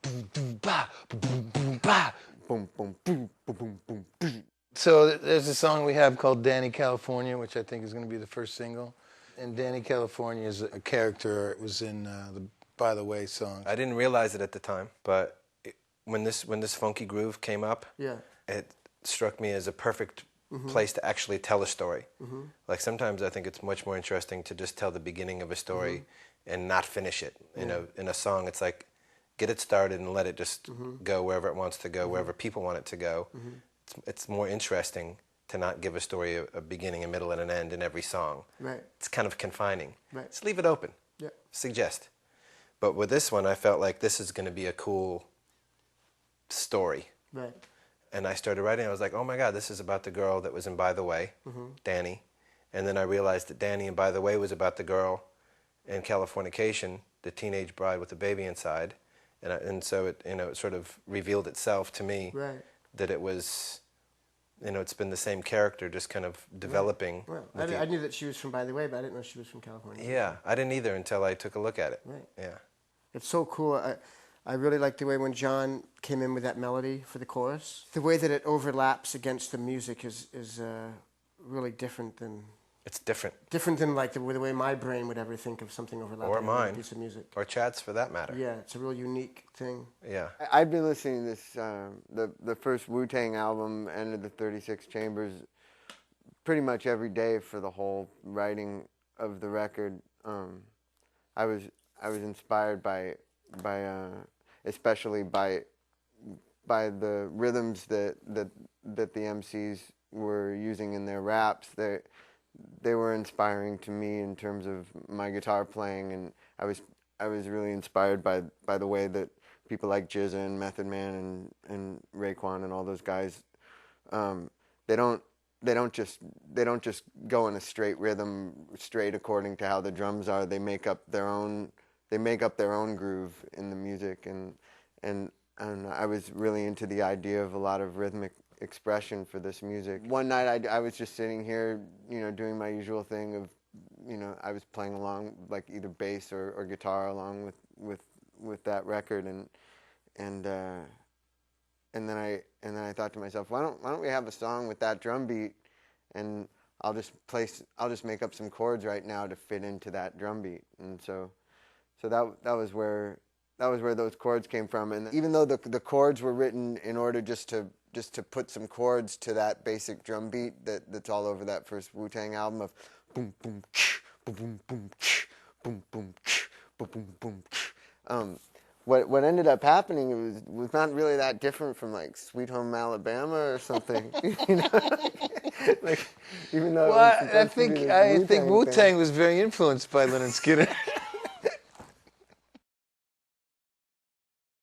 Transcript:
boom, boom, ba, boom, boom, ba. Boom, boom, boom, boom, boom, boom, boom. So there's a song we have called Dani California, which I think is going to be the first single. And Dani California is a character. It was in the By the Way song. I didn't realize it at the time, but when this funky groove came up, Yeah. it struck me as a perfect place to actually tell a story. Like sometimes I think it's much more interesting to just tell the beginning of a story and not finish it. You know, in a song, it's like get it started and let it just go wherever it wants to go, wherever people want it to go. It's more interesting to not give a story a beginning, a middle, and an end in every song. Right. It's kind of confining. Right. Just leave it open. Yeah. Suggest. But with this one, I felt like this is going to be a cool story. Right. And I started writing. I was like, oh my God, this is about the girl that was in By the Way, Dani. And then I realized that Dani in By the Way was about the girl in Californication, the teenage bride with the baby inside. And so it, you know, it sort of revealed itself to me that it was, you know, it's been the same character, just kind of developing. Well, I knew that she was from By the Way, but I didn't know she was from California. Yeah, I didn't either until I took a look at it. Right. Yeah. It's so cool. I really like the way when John came in with that melody for the chorus. The way that it overlaps against the music is really different than... It's different. Different than like the way my brain would ever think of something overlapping Or mine. with a piece of music. Or Chad's for that matter. Yeah, it's a real unique thing. Yeah. I've been listening to this, the first Wu-Tang album, End of the 36 Chambers, pretty much every day for the whole writing of the record. I was inspired by especially by the rhythms that the MCs were using in their raps. They were inspiring to me in terms of my guitar playing, and I was really inspired by the way that people like Jizza and Method Man and Raekwon and all those guys, they don't just go in a straight rhythm, straight according to how the drums are. They make up their own groove in the music, and I was really into the idea of a lot of rhythmic expression for this music. One night I was just sitting here, you know, doing my usual thing of, you know, I was playing along like either bass or guitar along with that record, and then I thought to myself, why don't we have a song with that drum beat, and I'll just make up some chords right now to fit into that drum beat. And so that was where those chords came from. And even though the chords were written in order just to put some chords to that basic drum beat that's all over that first Wu-Tang album of boom boom boom boom boom boom boom boom boom boom. What ended up happening was not really that different from like Sweet Home Alabama or something, you know. Like, even though Well, I think Wu-Tang was very influenced by Leonard Skinner.